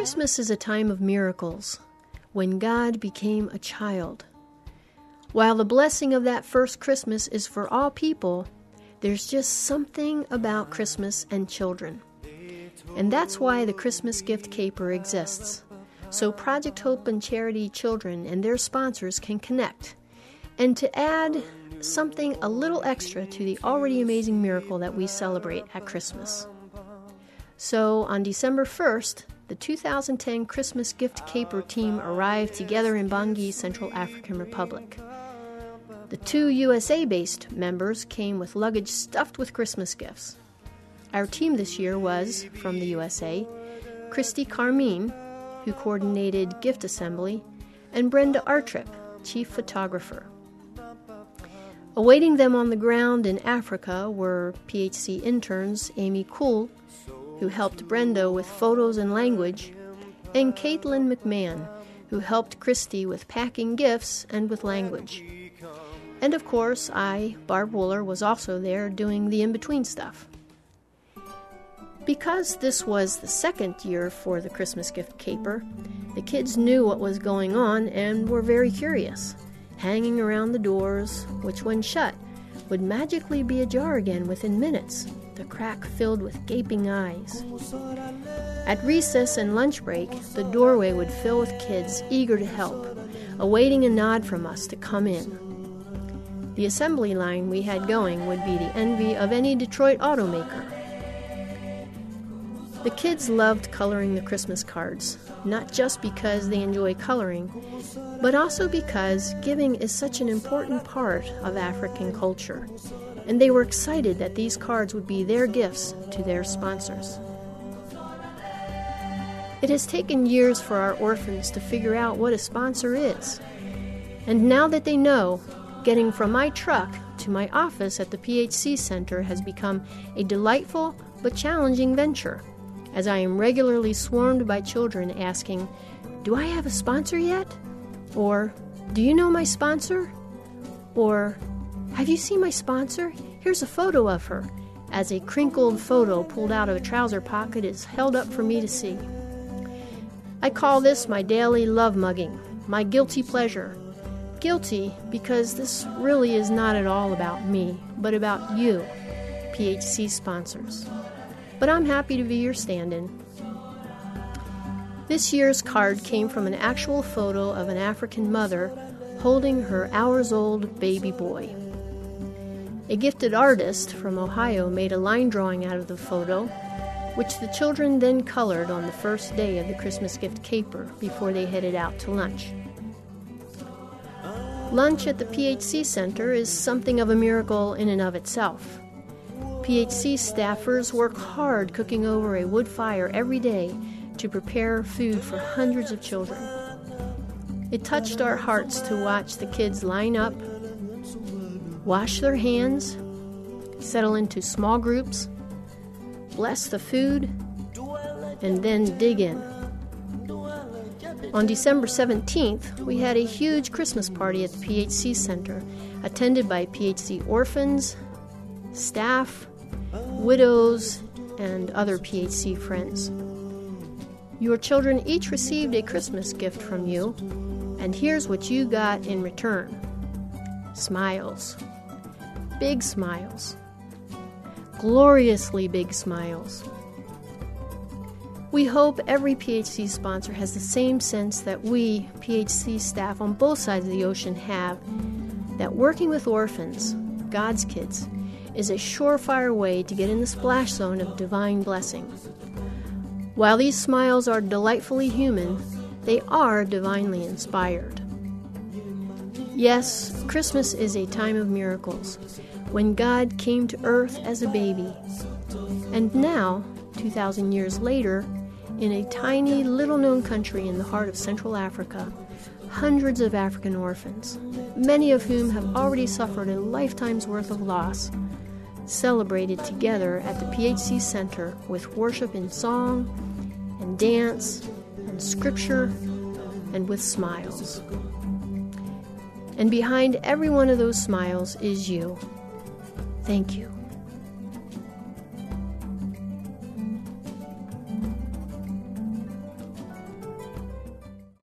Christmas is a time of miracles, when God became a child. While the blessing of that first Christmas is for all people, there's just something about Christmas and children. And that's why the Christmas Gift Caper exists, so Project Hope and Charity Children and their sponsors can connect, and to add something a little extra to the already amazing miracle that we celebrate at Christmas. So on December 1st, the 2010 Christmas Gift Caper team arrived together in Bangui, Central African Republic. The two USA-based members came with luggage stuffed with Christmas gifts. Our team this year was, from the USA, Christy Carmine, who coordinated gift assembly, and Brenda Artrip, chief photographer. Awaiting them on the ground in Africa were PHC interns Amy Kuhl, who helped Brenda with photos and language, and Caitlin McMahon, who helped Christy with packing gifts and with language. And of course, I, Barb Wooler, was also there doing the in-between stuff. Because this was the second year for the Christmas Gift Caper, the kids knew what was going on and were very curious, hanging around the doors, which when shut, would magically be ajar again within minutes, the crack filled with gaping eyes. At recess and lunch break, the doorway would fill with kids eager to help, awaiting a nod from us to come in. The assembly line we had going would be the envy of any Detroit automaker. The kids loved coloring the Christmas cards, not just because they enjoy coloring, but also because giving is such an important part of African culture, and they were excited that these cards would be their gifts to their sponsors. It has taken years for our orphans to figure out what a sponsor is, and now that they know, getting from my truck to my office at the PHC Center has become a delightful but challenging venture, as I am regularly swarmed by children asking, "Do I have a sponsor yet?" Or, "Do you know my sponsor?" Or, "Have you seen my sponsor? Here's a photo of her," as a crinkled photo pulled out of a trouser pocket is held up for me to see. I call this my daily love mugging, my guilty pleasure. Guilty because this really is not at all about me, but about you, PHC sponsors. But I'm happy to be your stand-in. This year's card came from an actual photo of an African mother holding her hours-old baby boy. A gifted artist from Ohio made a line drawing out of the photo, which the children then colored on the first day of the Christmas Gift Caper before they headed out to lunch. Lunch at the PHC Center is something of a miracle in and of itself. PHC staffers work hard cooking over a wood fire every day to prepare food for hundreds of children. It touched our hearts to watch the kids line up, wash their hands, settle into small groups, bless the food, and then dig in. On December 17th, we had a huge Christmas party at the PHC Center, attended by PHC orphans, staff, widows, and other PHC friends. Your children each received a Christmas gift from you, and here's what you got in return. Smiles. Big smiles. Gloriously big smiles. We hope every PHC sponsor has the same sense that we, PHC staff on both sides of the ocean, have, that working with orphans, God's kids, is a surefire way to get in the splash zone of divine blessing. While these smiles are delightfully human, they are divinely inspired. Yes, Christmas is a time of miracles, when God came to earth as a baby. And now, 2,000 years later, in a tiny, little-known country in the heart of Central Africa, hundreds of African orphans, many of whom have already suffered a lifetime's worth of loss, celebrated together at the PHC Center with worship in song and dance and scripture and with smiles. And behind every one of those smiles is you. Thank you.